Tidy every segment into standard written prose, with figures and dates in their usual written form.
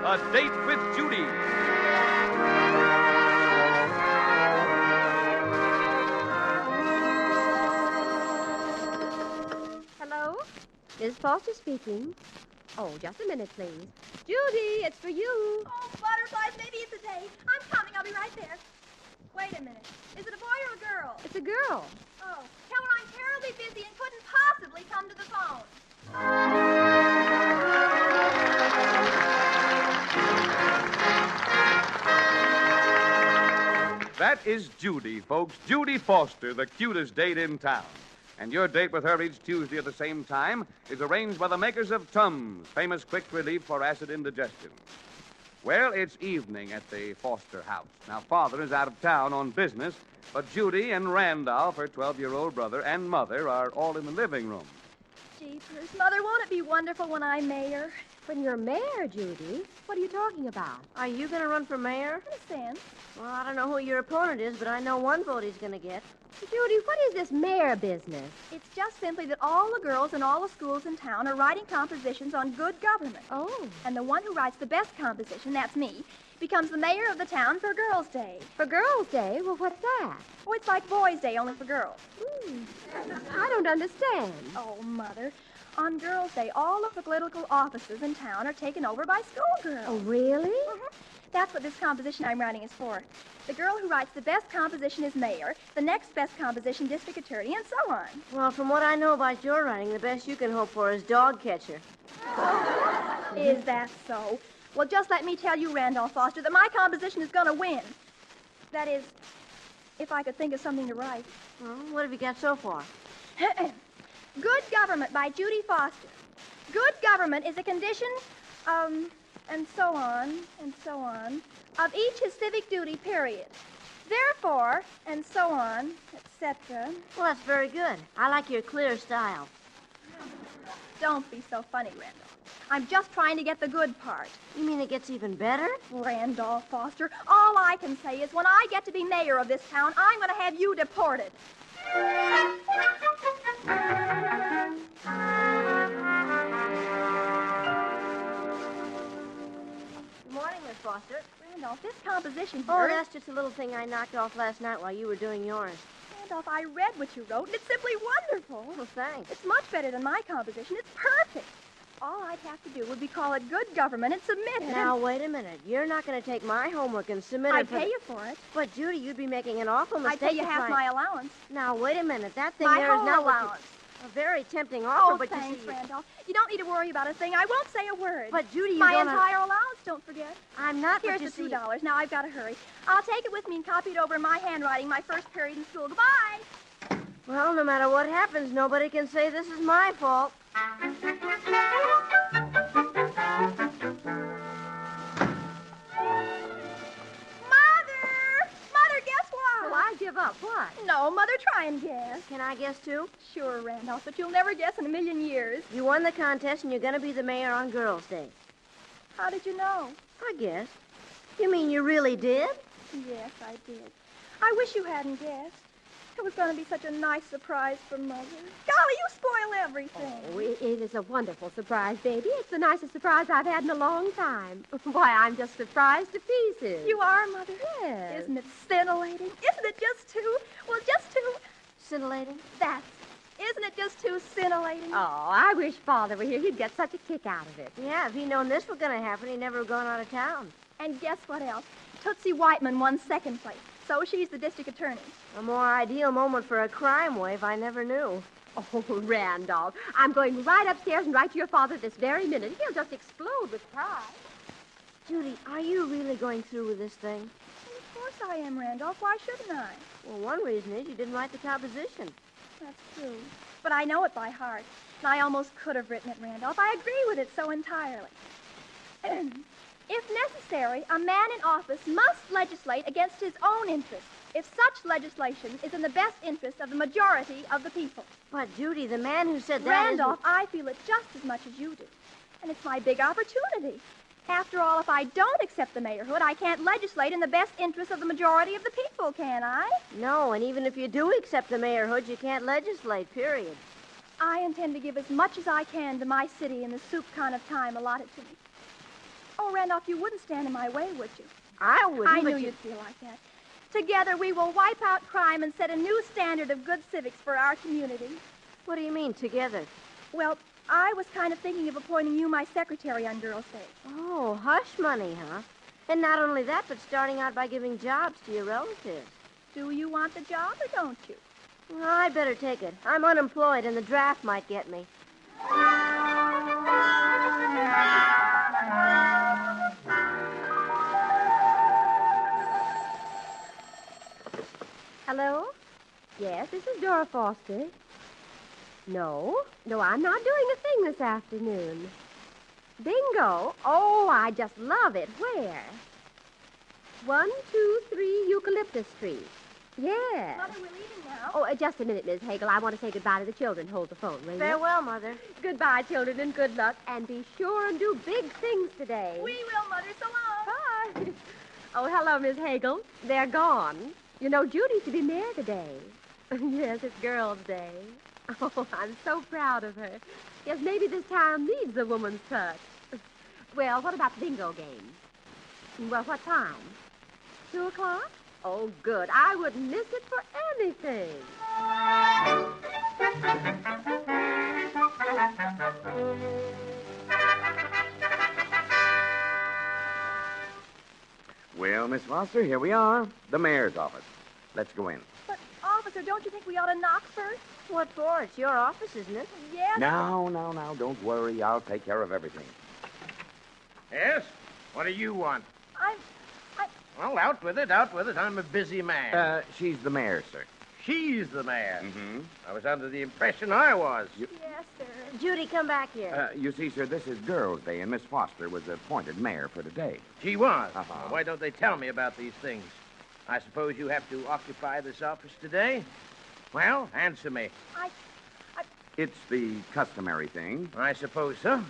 A Date with Judy. Hello? Miss Foster speaking. Oh, just a minute, please. Judy, it's for you. Oh, butterflies, maybe it's a date. I'm coming. I'll be right there. Wait a minute. Is it a boy or a girl? It's a girl. Oh, tell her I'm terribly busy and couldn't possibly come to the phone. That is Judy, folks. Judy Foster, the cutest date in town. And your date with her each Tuesday at the same time is arranged by the makers of Tums, famous quick relief for acid indigestion. Well, it's evening at the Foster house. Now, Father is out of town on business, but Judy and Randolph, her 12-year-old brother, and Mother are all in the living room. Jeepers, Mother, won't it be wonderful when I'm mayor? When you're mayor, Judy? What are you talking about? Are you going to run for mayor? In a sense. Well, I don't know who your opponent is, but I know one vote he's going to get. Judy, what is this mayor business? It's just simply that all the girls in all the schools in town are writing compositions on good government. Oh. And the one who writes the best composition, that's me, becomes the mayor of the town for Girls' Day. For Girls' Day? Well, what's that? Oh, it's like Boys' Day, only for girls. I don't understand. Oh, Mother. On Girls' Day, all of the political offices in town are taken over by schoolgirls. Oh, really? Mm-hmm. That's what this composition I'm writing is for. The girl who writes the best composition is mayor, the next best composition district attorney, and so on. Well, from what I know about your writing, the best you can hope for is dog catcher. Is that so? Well, just let me tell you, Randolph Foster, that my composition is going to win. That is, if I could think of something to write. Well, what have you got so far? Good Government by Judy Foster. Good government is a condition, and so on, of each his civic duty, period. Therefore, and so on, etc. Well, that's very good. I like your clear style. Don't be so funny, Randolph. I'm just trying to get the good part. You mean it gets even better? Randolph Foster, all I can say is when I get to be mayor of this town, I'm going to have you deported. Good morning, Miss Foster. Randolph, this composition Oh, here... that's just a little thing I knocked off last night while you were doing yours. Randolph, I read what you wrote, and it's simply wonderful. Well, thanks. It's much better than my composition. It's perfect. All I'd have to do would be call it good government and submit it. Now, wait a minute. You're not going to take my homework and submit it I'd pay you for it. But, Judy, you'd be making an awful mistake. I'd pay you half my allowance. Now, wait a minute. That thing My there is whole not allowance. a very tempting offer, Oh, but thanks, you see... Randolph. You don't need to worry about a thing. I won't say a word. But, Judy, you my don't... entire allowance, don't forget. I'm not, Here's but the you $2. Now I've got to hurry. I'll take it with me and copy it over in my handwriting my first period in school. Goodbye. Well, no matter what happens, nobody can say this is my fault. Mother, guess what? Well, I give up. What? No, Mother, try and guess. Can I guess, too? Sure, Randolph, but you'll never guess in a million years. You won the contest, and you're going to be the mayor on Girls' Day. How did you know? I guess. You mean you really did? Yes, I did. I wish you hadn't guessed. It was going to be such a nice surprise for Mother. Golly, you spoil everything. Oh, it is a wonderful surprise, baby. It's the nicest surprise I've had in a long time. Why, I'm just surprised to pieces. You are, Mother? Yes. Isn't it scintillating? Isn't it just too... Well, just too... Scintillating? That's... Isn't it just too scintillating? Oh, I wish Father were here. He'd get such a kick out of it. Yeah, if he'd known this was going to happen, he'd never have gone out of town. And guess what else? Tootsie Whiteman won second place. So she's the district attorney. A more ideal moment for a crime wave I never knew. Oh, Randolph, I'm going right upstairs and write to your father this very minute. He'll just explode with pride. Judy, are you really going through with this thing? Well, of course I am, Randolph. Why shouldn't I? Well, one reason is you didn't write the composition. That's true. But I know it by heart. And I almost could have written it, Randolph. I agree with it so entirely. If necessary, a man in office must legislate against his own interests if such legislation is in the best interest of the majority of the people. But, Judy, the man who said that Randolph, I feel it just as much as you do. And it's my big opportunity. After all, if I don't accept the mayorhood, I can't legislate in the best interest of the majority of the people, can I? No, and even if you do accept the mayorhood, you can't legislate, period. I intend to give as much as I can to my city in the soup kind of time allotted to me. Oh, Randolph, you wouldn't stand in my way, would you? I wouldn't. I but knew you'd feel like that. Together, we will wipe out crime and set a new standard of good civics for our community. What do you mean, together? Well, I was kind of thinking of appointing you my secretary on Girls' Day. Oh, hush money, huh? And not only that, but starting out by giving jobs to your relatives. Do you want the job or don't you? Well, I'd better take it. I'm unemployed, and the draft might get me. Hello? Yes, this is Dora Foster. No, I'm not doing a thing this afternoon. Bingo? Oh, I just love it. Where? 123 Eucalyptus Street. Yes. Mother, we're leaving now. Oh, just a minute, Miss Hagel. I want to say goodbye to the children. Hold the phone, will you? Farewell, Mother. Goodbye, children, and good luck. And be sure and do big things today. We will, Mother. So long. Bye. Oh, hello, Miss Hagel. They're gone. You know, Judy's to be mayor today. Yes, it's Girls' Day. Oh, I'm so proud of her. Yes, maybe this town needs a woman's touch. Well, what about the bingo game? Well, what time? 2 o'clock? Oh, good. I wouldn't miss it for anything. Well, Miss Foster, here we are. The mayor's office. Let's go in. But, officer, don't you think we ought to knock first? What for? It's your office, isn't it? Yes. Now, don't worry. I'll take care of everything. Yes? What do you want? I'm... Well, out with it, out with it. I'm a busy man. She's the mayor, sir. She's the mayor. Mm-hmm. I was under the impression I was. Yes, sir. Judy, come back here. You see, sir, this is Girls' Day, and Miss Foster was appointed mayor for today. She was. Uh-huh. Well, why don't they tell me about these things? I suppose you have to occupy this office today? Well, answer me. It's the customary thing. I suppose so.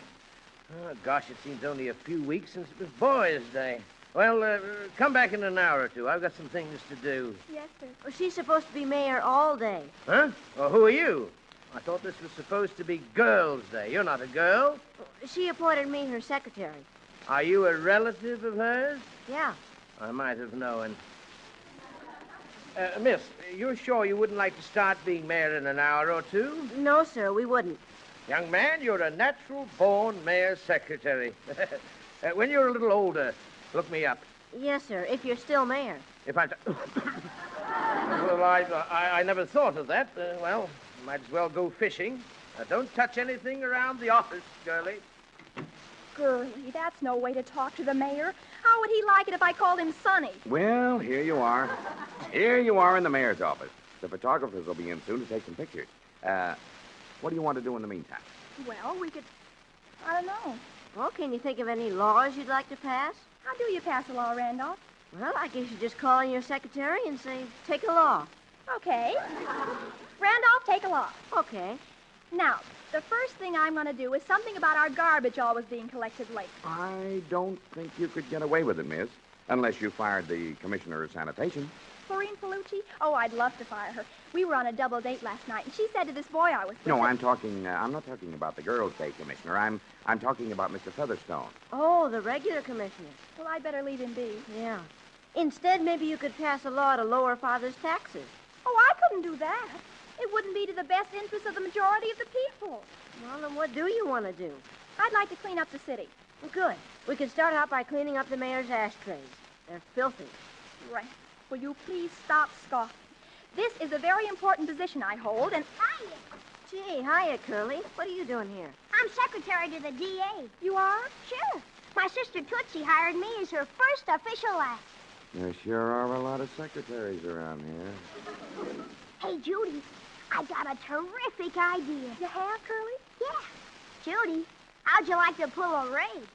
Oh, gosh, it seems only a few weeks since it was Boys' Day. Well, come back in an hour or two. I've got some things to do. Yes, sir. Well, she's supposed to be mayor all day. Huh? Well, who are you? I thought this was supposed to be Girls' Day. You're not a girl. She appointed me her secretary. Are you a relative of hers? Yeah. I might have known. Miss, you're sure you wouldn't like to start being mayor in an hour or two? No, sir, we wouldn't. Young man, you're a natural-born mayor's secretary. When you're a little older, look me up. Yes, sir, if you're still mayor. If I... Well, I never thought of that. Well, might as well go fishing. Don't touch anything around the office, girlie. Girlie, that's no way to talk to the mayor. How would he like it if I called him Sonny? Well, here you are. Here you are in the mayor's office. The photographers will be in soon to take some pictures. What do you want to do in the meantime? Well, we could... I don't know. Well, can you think of any laws you'd like to pass? How do you pass a law, Randolph? Well, I guess you just call in your secretary and say, take a law. Okay. Randolph, take a law. Okay. Now, the first thing I'm going to do is something about our garbage always being collected late. I don't think you could get away with it, miss, unless you fired the commissioner of sanitation. Florine Felucci? Oh, I'd love to fire her. We were on a double date last night, and she said to this boy I was with... No, I'm not talking about the Girls' Day commissioner. I'm talking about Mr. Featherstone. Oh, the regular commissioner. Well, I'd better leave him be. Yeah. Instead, maybe you could pass a law to lower Father's taxes. Oh, I couldn't do that. It wouldn't be to the best interest of the majority of the people. Well, then what do you want to do? I'd like to clean up the city. Well, good. We could start out by cleaning up the mayor's ashtrays. They're filthy. Right. Will you please stop scoffing? This is a very important position I hold, and... Hiya. Gee, hiya, Curly. What are you doing here? I'm secretary to the DA. You are? Sure. My sister Tootsie hired me as her first official act. There sure are a lot of secretaries around here. Hey, Judy, I got a terrific idea. You have, Curly? Yeah. Judy, how'd you like to pull a raid?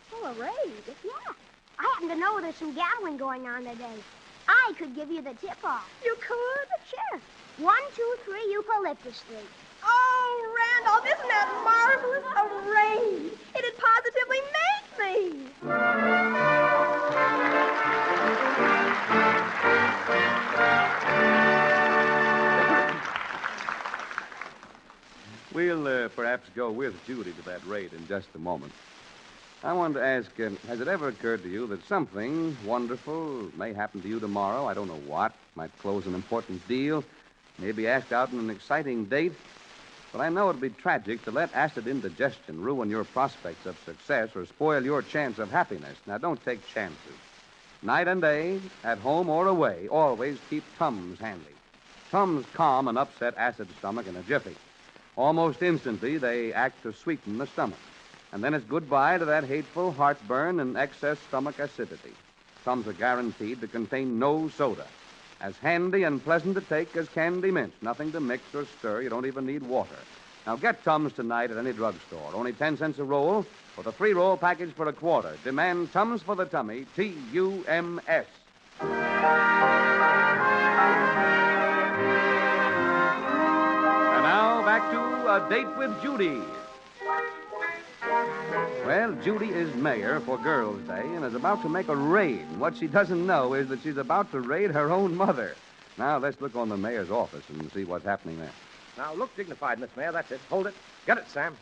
Pull a raid? Yeah. I happen to know there's some gambling going on today. I could give you the tip-off. You could? Sure. 123 Eucalyptus Street. Oh, Randolph, isn't that marvelous? A raid. It'd positively make me. We'll perhaps go with Judy to that raid in just a moment. I wanted to ask, has it ever occurred to you that something wonderful may happen to you tomorrow? I don't know what. Might close an important deal. Maybe asked out on an exciting date. But I know it'd be tragic to let acid indigestion ruin your prospects of success or spoil your chance of happiness. Now, don't take chances. Night and day, at home or away, always keep Tums handy. Tums calm an upset acid stomach in a jiffy. Almost instantly, they act to sweeten the stomach. And then it's goodbye to that hateful heartburn and excess stomach acidity. Tums are guaranteed to contain no soda. As handy and pleasant to take as candy mints. Nothing to mix or stir. You don't even need water. Now get Tums tonight at any drugstore. Only 10 cents a roll, or the 3-roll package for $1. Demand Tums for the tummy. T-U-M-S. And now back to A Date with Judy. Well, Judy is mayor for Girls' Day and is about to make a raid. What she doesn't know is that she's about to raid her own mother. Now, let's look on the mayor's office and see what's happening there. Now, look dignified, Miss Mayor. That's it. Hold it. Get it, Sam.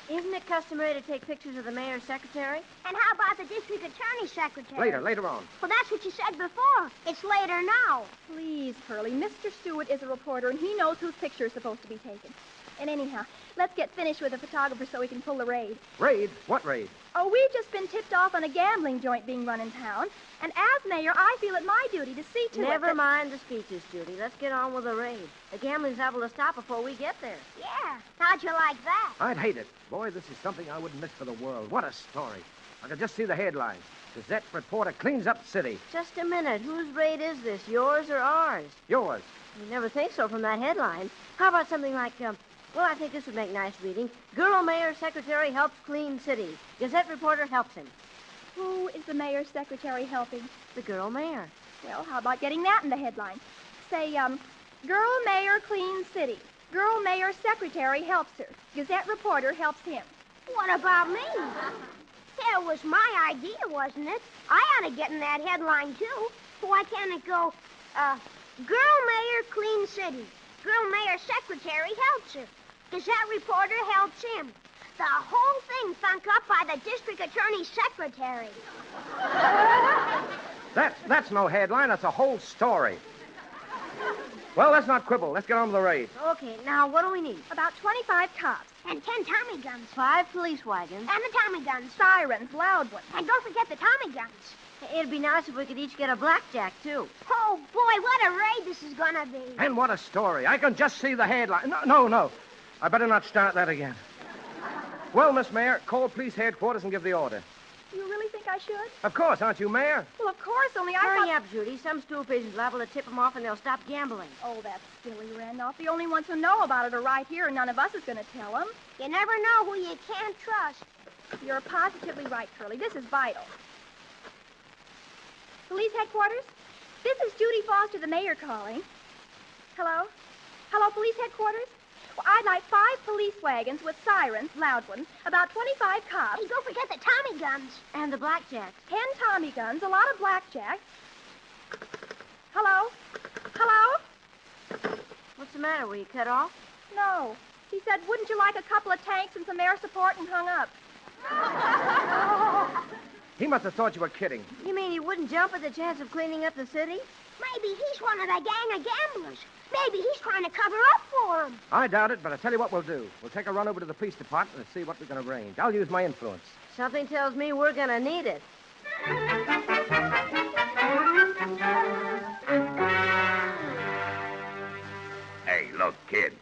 Isn't it customary to take pictures of the mayor's secretary? And how about the district attorney's secretary? Later on. Well, that's what you said before. It's later now. Please, Curly. Mr. Stewart is a reporter, and he knows whose picture is supposed to be taken. And anyhow, let's get finished with the photographer so we can pull the raid. Raid? What raid? Oh, we've just been tipped off on a gambling joint being run in town. And as mayor, I feel it my duty to see to it Never that... mind the speeches, Judy. Let's get on with the raid. The gambling's liable to stop before we get there. Yeah. How'd you like that? I'd hate it. Boy, this is something I wouldn't miss for the world. What a story. I could just see the headline. Gazette reporter cleans up city. Just a minute. Whose raid is this, yours or ours? Yours. You never think so from that headline. How about something like, well, I think this would make nice reading. Girl mayor secretary helps clean city. Gazette reporter helps him. Who is the mayor's secretary helping? The girl mayor. Well, how about getting that in the headline? Say, girl mayor cleans city. Girl mayor secretary helps her. Gazette reporter helps him. What about me? It was my idea, wasn't it? I ought to get in that headline, too. Why can't it go, girl mayor cleans city. Girl mayor secretary helps her. Gazette reporter helps him. The whole thing thunk up by the district attorney's secretary. That's no headline. That's a whole story. Well, let's not quibble. Let's get on with the raid. Okay, now what do we need? About 25 cops. And 10 Tommy guns. 5 police wagons. And the Tommy guns. Sirens, loud ones. And don't forget the Tommy guns. It'd be nice if we could each get a blackjack, too. Oh, boy, what a raid this is going to be. And what a story. I can just see the headline. No. I better not start that again. Well, Miss Mayor, call police headquarters and give the order. You really think I should? Of course, aren't you, Mayor? Well, of course, only I Hurry thought... up, Judy. Some stool pigeon's liable to tip them off and they'll stop gambling. Oh, that's silly, Randolph. The only ones who know about it are right here, and none of us is going to tell them. You never know who you can't trust. You're positively right, Curly. This is vital. Police headquarters? This is Judy Foster, the mayor, calling. Hello? Hello, police headquarters? Well, I'd like 5 police wagons with sirens, loud ones, about 25 cops. Hey, don't forget the Tommy guns. And the blackjack. 10 Tommy guns, a lot of blackjack. Hello? Hello? What's the matter? Were you cut off? No. He said, wouldn't you like a couple of tanks and some air support, and hung up. He must have thought you were kidding. You mean he wouldn't jump at the chance of cleaning up the city? Maybe he's one of the gang of gamblers. Maybe he's trying to cover up for him. I doubt it, but I'll tell you what we'll do. We'll take a run over to the police department and see what we can arrange. I'll use my influence. Something tells me we're going to need it. Hey, look, kid.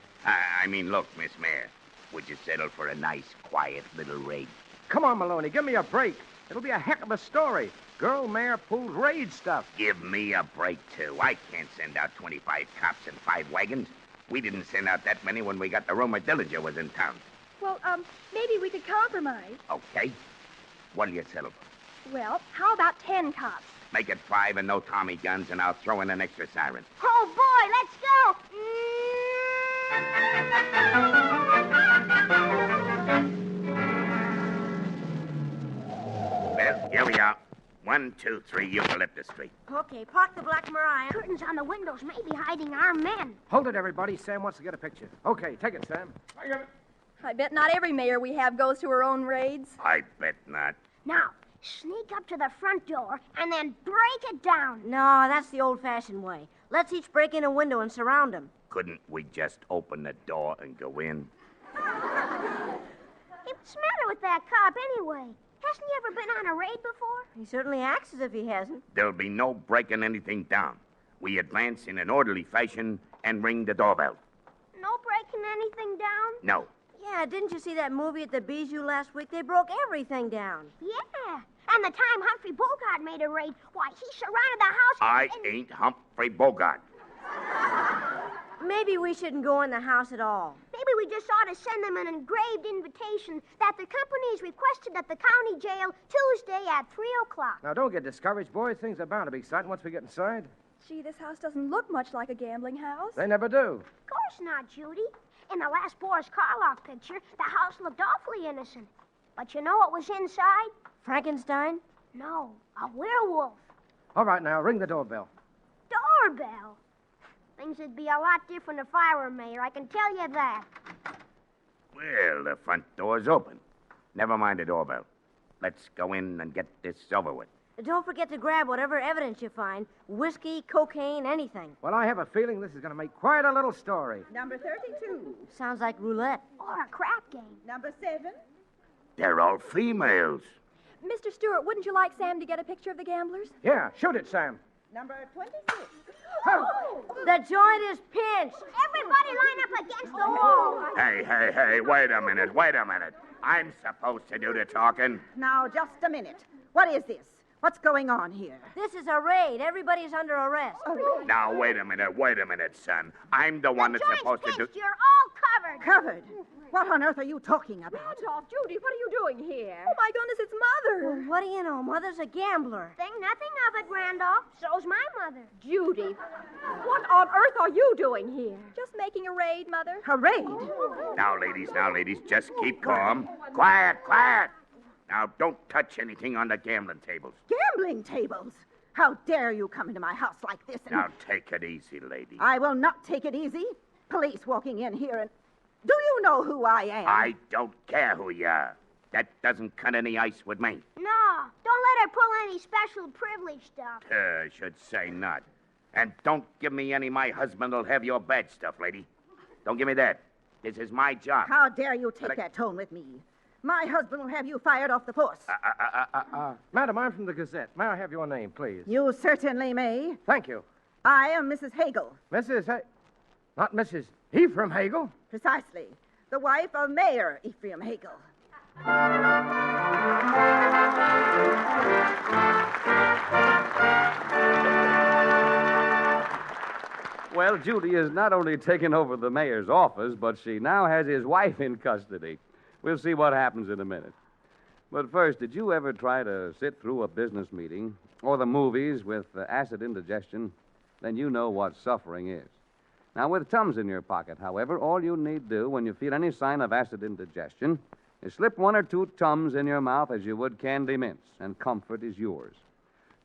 Look, Miss Mayor. Would you settle for a nice, quiet little raid? Come on, Maloney. Give me a break. It'll be a heck of a story. Girl mayor pulled raid stuff. Give me a break, too. I can't send out 25 cops and 5 wagons. We didn't send out that many when we got the rumor Dillinger was in town. Well, maybe we could compromise. Okay. What'll you settle for? Well, how about 10 cops? Make it 5 and no Tommy guns, and I'll throw in an extra siren. Oh, boy, let's go. Well, here we are. 1, 2, 3, Eucalyptus Street. Okay, park the Black Mariah. Curtains on the windows may be hiding our men. Hold it, everybody. Sam wants to get a picture. Okay, take it, Sam. I bet not every mayor we have goes to her own raids. I bet not. Now, sneak up to the front door and then break it down. No, that's the old-fashioned way. Let's each break in a window and surround him. Couldn't we just open the door and go in? Hey, what's the matter with that cop anyway? Hasn't he ever been on a raid before? He certainly acts as if he hasn't. There'll be no breaking anything down. We advance in an orderly fashion and ring the doorbell. No breaking anything down? No. Yeah, didn't you see that movie at the Bijou last week? They broke everything down. Yeah. And the time Humphrey Bogart made a raid, why, he surrounded the house... I ain't Humphrey Bogart. Maybe we shouldn't go in the house at all. Maybe we just ought to send them an engraved invitation that the company is requested at the county jail Tuesday at 3 o'clock. Now, don't get discouraged, boys. Things are bound to be exciting once we get inside. Gee, this house doesn't look much like a gambling house. They never do. Of course not, Judy. In the last Boris Karloff picture, the house looked awfully innocent. But you know what was inside? Frankenstein? No, a werewolf. All right, now, ring the doorbell. Doorbell. Things would be a lot different if I were mayor, I can tell you that. Well, the front door's open. Never mind the doorbell. Let's go in and get this over with. Don't forget to grab whatever evidence you find. Whiskey, cocaine, anything. Well, I have a feeling this is going to make quite a little story. Number 32. Sounds like roulette. Or a crap game. Number 7. They're all females. Mr. Stewart, wouldn't you like Sam to get a picture of the gamblers? Yeah, shoot it, Sam. Number 26. The joint is pinched. Everybody line up against the wall. Hey, wait a minute. I'm supposed to do the talking. Now, just a minute. What is this? What's going on here? This is a raid. Everybody's under arrest. Now, wait a minute, son. I'm the one that's supposed to do... You're all covered. Covered? What on earth are you talking about? Randolph, Judy, what are you doing here? Oh, my goodness, it's Mother. Well, what do you know? Mother's a gambler. Think nothing of it, Randolph. So's my mother. Judy, what on earth are you doing here? Just making a raid, Mother. A raid? Now, ladies, just keep calm. Quiet. Now, don't touch anything on the gambling tables. Gambling tables? How dare you come into my house like this and... Now, take it easy, lady. I will not take it easy. Police walking in here and... Do you know who I am? I don't care who you are. That doesn't cut any ice with me. No, don't let her pull any special privilege stuff. Should say not. And don't give me any my husband will have your bad stuff, lady. Don't give me that. This is my job. How dare you take that tone with me? My husband will have you fired off the force. Madam, I'm from the Gazette. May I have your name, please? You certainly may. Thank you. I am Mrs. Hagel. Not Mrs. Ephraim Hagel. Precisely. The wife of Mayor Ephraim Hagel. Well, Judy has not only taken over the mayor's office, but she now has his wife in custody. We'll see what happens in a minute. But first, did you ever try to sit through a business meeting or the movies with acid indigestion? Then you know what suffering is. Now, with Tums in your pocket, however, all you need do when you feel any sign of acid indigestion is slip 1 or 2 Tums in your mouth as you would candy mints, and comfort is yours.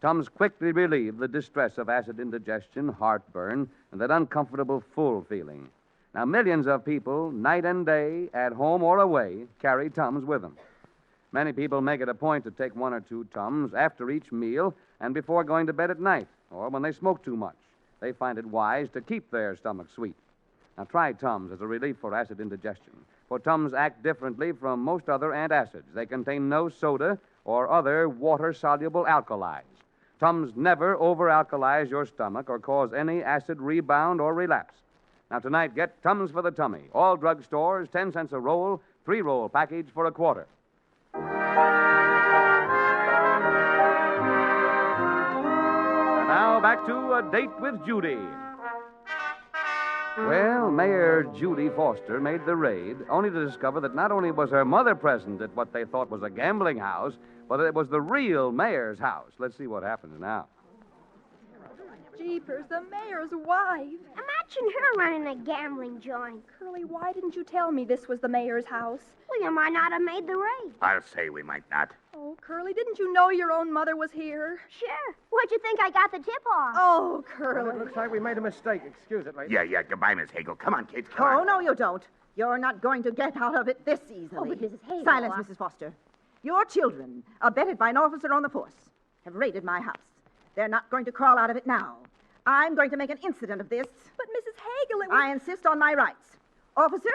Tums quickly relieve the distress of acid indigestion, heartburn, and that uncomfortable full feeling. Now, millions of people, night and day, at home or away, carry Tums with them. Many people make it a point to take 1 or 2 Tums after each meal and before going to bed at night, or when they smoke too much. They find it wise to keep their stomach sweet. Now, try Tums as a relief for acid indigestion. For Tums act differently from most other antacids. They contain no soda or other water-soluble alkalis. Tums never over-alkalize your stomach or cause any acid rebound or relapse. Now, tonight, get Tums for the tummy. All drugstores, 10 cents a roll, 3-roll package for $1. And now, back to A Date with Judy. Well, Mayor Judy Foster made the raid, only to discover that not only was her mother present at what they thought was a gambling house, but it was the real mayor's house. Let's see what happens now. Jeepers, the mayor's wife. Imagine her running a gambling joint. Curly, why didn't you tell me this was the mayor's house? Well, you might not have made the raid. I'll say we might not. Oh, Curly, didn't you know your own mother was here? Sure. Where'd you think I got the tip-off? Oh, Well, Curly. it looks like we made a mistake. Excuse it, lady. Yeah, goodbye, Miss Hagel. Come on, kids, come Oh, on. no, you don't. You're not going to get out of it this easily. Oh, but Mrs. Hagel, Silence, Mrs. Foster. Your children, abetted by an officer on the force, have raided my house. They're not going to crawl out of it now. I'm going to make an incident of this. But, Mrs. Hagel, it was... I insist on my rights. Officer,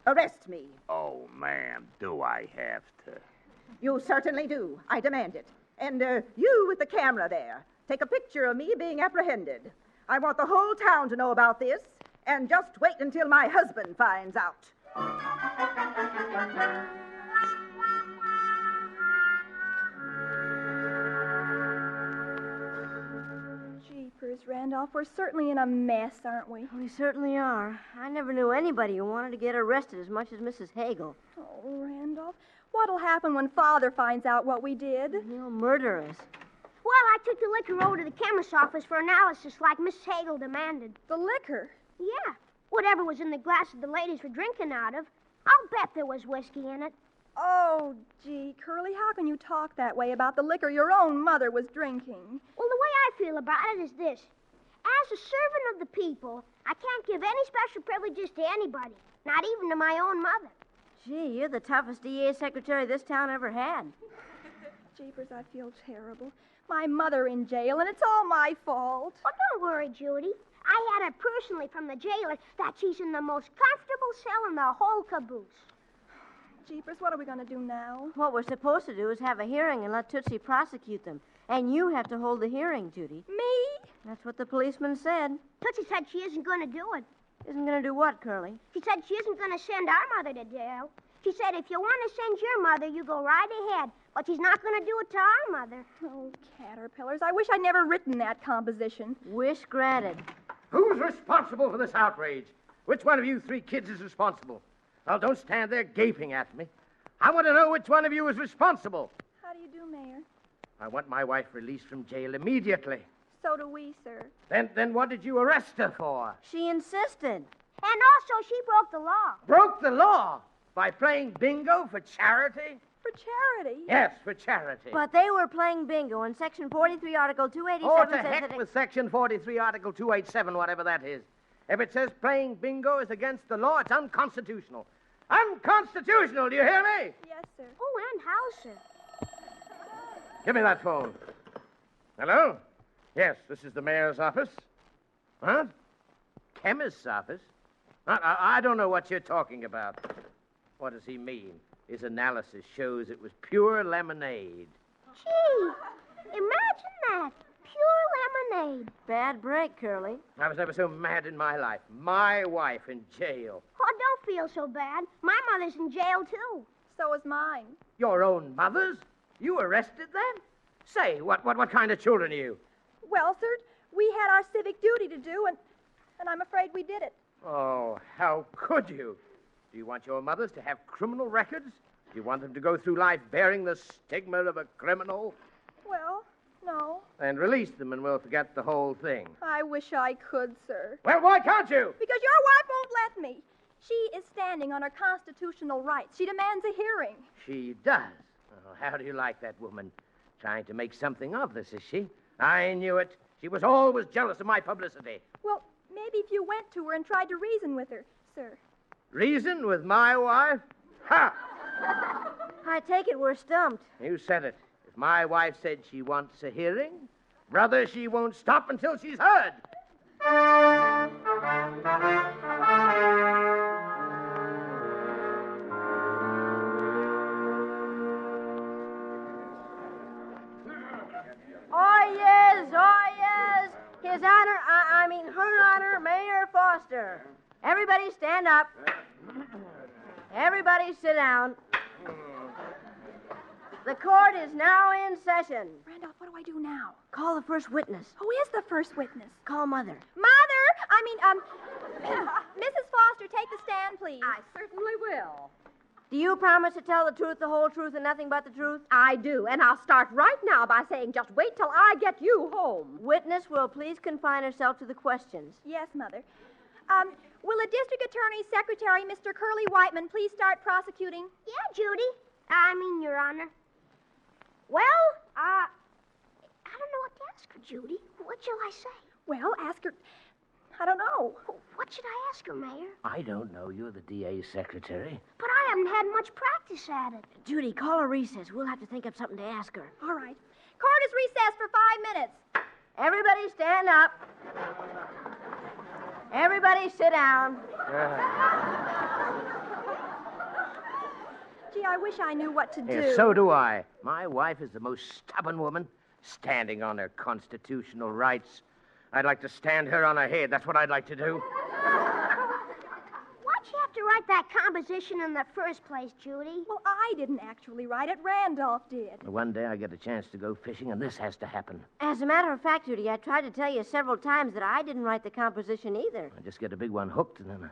arrest me. Oh, ma'am, do I have to? You certainly do. I demand it. And you with the camera there, take a picture of me being apprehended. I want the whole town to know about this, and just wait until my husband finds out. Jeepers, Randolph, we're certainly in a mess, aren't we? We certainly are. I never knew anybody who wanted to get arrested as much as Mrs. Hagel. Oh, Randolph, what'll happen when Father finds out what we did? He'll murder us. Well, I took the liquor over to the chemist's office for analysis like Miss Hagel demanded. The liquor? Yeah. Whatever was in the glasses the ladies were drinking out of, I'll bet there was whiskey in it. Oh, gee, Curly, how can you talk that way about the liquor your own mother was drinking? Well, the way I feel about it is this. As a servant of the people, I can't give any special privileges to anybody, not even to my own mother. Gee, you're the toughest DA secretary this town ever had. Jeepers, I feel terrible. My mother in jail, and it's all my fault. Oh, don't worry, Judy. I had it personally from the jailer that she's in the most comfortable cell in the whole caboose. Jeepers, what are we going to do now? What we're supposed to do is have a hearing and let Tootsie prosecute them. And you have to hold the hearing, Judy. Me? That's what the policeman said. Tootsie said she isn't going to do it. Isn't going to do what, Curly? She said she isn't going to send our mother to jail. She said if you want to send your mother, you go right ahead. But she's not going to do it to our mother. Oh, caterpillars, I wish I'd never written that composition. Wish granted. Who's responsible for this outrage? Which one of you three kids is responsible? Well, don't stand there gaping at me. I want to know which one of you is responsible. How do you do, Mayor? I want my wife released from jail immediately. So do we, sir. Then what did you arrest her for? She insisted. And also, she broke the law. Broke the law by playing bingo for charity? For charity? Yes, for charity. But they were playing bingo, and Section 43, Article 287 Oh, to says heck that... with Section 43, Article 287, whatever that is. If it says playing bingo is against the law, it's unconstitutional. Unconstitutional, do you hear me? Yes, sir. Oh, and how, sir? Give me that phone. Hello? Yes, this is the mayor's office. Huh? Chemist's office? I don't know what you're talking about. What does he mean? His analysis shows it was pure lemonade. Gee, imagine that. Pure lemonade. Bad break, Curly. I was never so mad in my life. My wife in jail. Oh, don't feel so bad. My mother's in jail, too. So is mine. Your own mother's? You arrested them? Say, what kind of children are you? Well, sir, we had our civic duty to do, and I'm afraid we did it. Oh, how could you? Do you want your mothers to have criminal records? Do you want them to go through life bearing the stigma of a criminal? Well, no. Then release them and we'll forget the whole thing. I wish I could, sir. Well, why can't you? Because your wife won't let me. She is standing on her constitutional rights. She demands a hearing. She does. Oh, how do you like that woman? Trying to make something of this, is she? I knew it. She was always jealous of my publicity. Well, maybe if you went to her and tried to reason with her, sir. Reason with my wife? Ha! I take it we're stumped. You said it. If my wife said she wants a hearing, brother, she won't stop until she's heard. Oh, yes. His Honor, Her Honor, Mayor Foster. Everybody stand up. Everybody sit down. The court is now in session. Randolph, what do I do now? Call the first witness. Who is the first witness? Call Mother. Mrs. Foster, take the stand, please. I certainly will. Do you promise to tell the truth, the whole truth, and nothing but the truth? I do, and I'll start right now by saying just wait till I get you home. Witness will please confine herself to the questions. Yes, Mother. Will the district attorney's secretary, Mr. Curly Whiteman, please start prosecuting? Yeah, Judy. Your Honor. Well, I don't know what to ask her, Judy. What shall I say? Well, ask her... I don't know. What should I ask her, Mayor? I don't know. You're the DA's secretary. But I haven't had much practice at it. Judy, call a recess. We'll have to think of something to ask her. All right. Court is recessed for 5 minutes. Everybody stand up. Everybody sit down. Gee, I wish I knew what to do. Yes, so do I. My wife is the most stubborn woman, standing on her constitutional rights. I'd like to stand her on her head. That's what I'd like to do. Why'd you have to write that composition in the first place, Judy? Well, I didn't actually write it. Randolph did. One day I get a chance to go fishing, and this has to happen. As a matter of fact, Judy, I tried to tell you several times that I didn't write the composition either. I just get a big one hooked and then I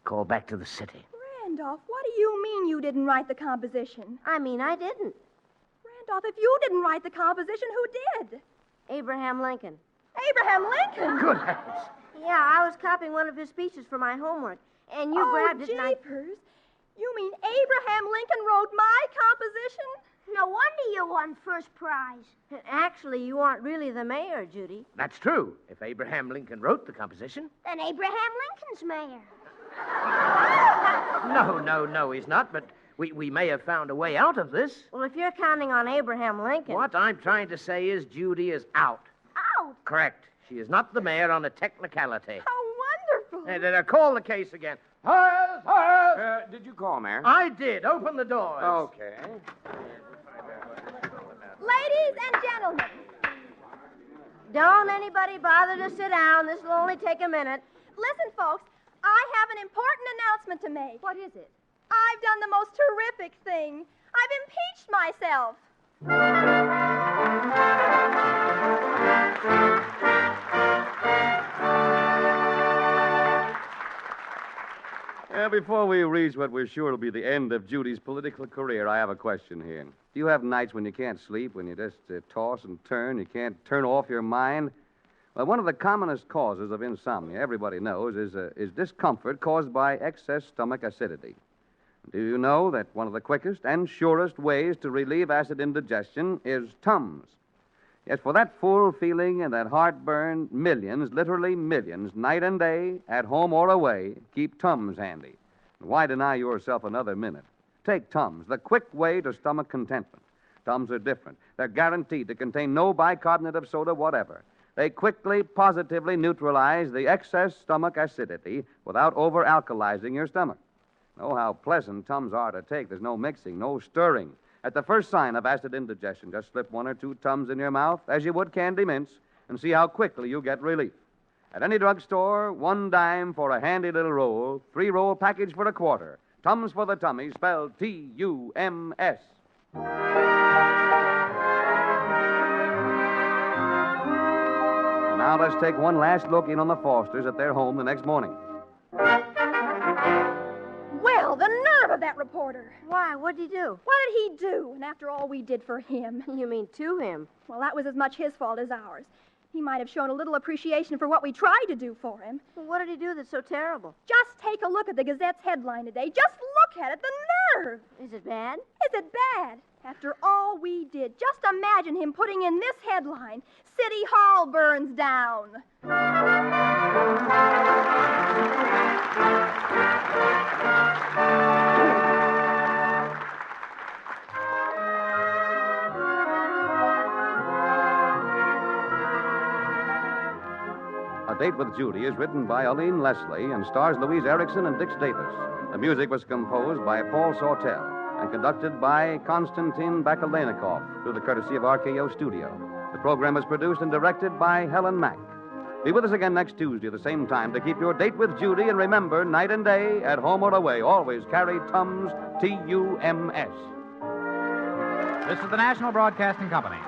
call back to the city. Randolph, what do you mean you didn't write the composition? I mean, I didn't. Randolph, if you didn't write the composition, who did? Abraham Lincoln. Abraham Lincoln? Good heavens. Yeah, I was copying one of his speeches for my homework, and you grabbed it and I... jeepers. You mean Abraham Lincoln wrote my composition? No wonder you won first prize. Actually, you aren't really the mayor, Judy. That's true. If Abraham Lincoln wrote the composition. Then Abraham Lincoln's mayor. No, he's not, but we may have found a way out of this. Well, if you're counting on Abraham Lincoln... What I'm trying to say is Judy is out. Out? Correct. She is not the mayor on a technicality. How wonderful. Hey, call the case again. Horace! Did you call, Mayor? I did. Open the doors. Okay. Ladies and gentlemen. Don't anybody bother to sit down. This will only take a minute. Listen, folks. I have an important announcement to make. What is it? I've done the most terrific thing. I've impeached myself. Before we reach what we're sure will be the end of Judy's political career, I have a question here. Do you have nights when you can't sleep, when you just toss and turn, you can't turn off your mind? Well, one of the commonest causes of insomnia, everybody knows, is discomfort caused by excess stomach acidity. Do you know that one of the quickest and surest ways to relieve acid indigestion is Tums? Yes, for that full feeling and that heartburn, millions, literally millions, night and day, at home or away, keep Tums handy. Why deny yourself another minute? Take Tums, the quick way to stomach contentment. Tums are different. They're guaranteed to contain no bicarbonate of soda whatever. They quickly, positively neutralize the excess stomach acidity without over-alkalizing your stomach. Oh, how pleasant Tums are to take. There's no mixing, no stirring. At the first sign of acid indigestion, just slip 1 or 2 Tums in your mouth, as you would candy mints, and see how quickly you get relief. At any drugstore, 1 dime for a handy little roll, 3-roll package for $0.25. Tums for the tummy, spelled T-U-M-S. Now let's take one last look in on the Fosters at their home the next morning. Well, the nerve of that reporter. Why? What'd he do? What did he do? And after all we did for him. You mean to him? Well, that was as much his fault as ours. He might have shown a little appreciation for what we tried to do for him. Well, what did he do that's so terrible? Just take a look at the Gazette's headline today. Just look at it. The nerve. Is it bad? Is it bad? After all we did, just imagine him putting in this headline, City Hall burns down. A Date with Judy is written by Aline Leslie and stars Louise Erickson and Dix Davis. The music was composed by Paul Sortel and conducted by Konstantin Bakalennikov through the courtesy of RKO Studio. The program was produced and directed by Helen Mack. Be with us again next Tuesday at the same time to keep your date with Judy, and remember, night and day, at home or away, always carry Tums, T-U-M-S. This is the National Broadcasting Company.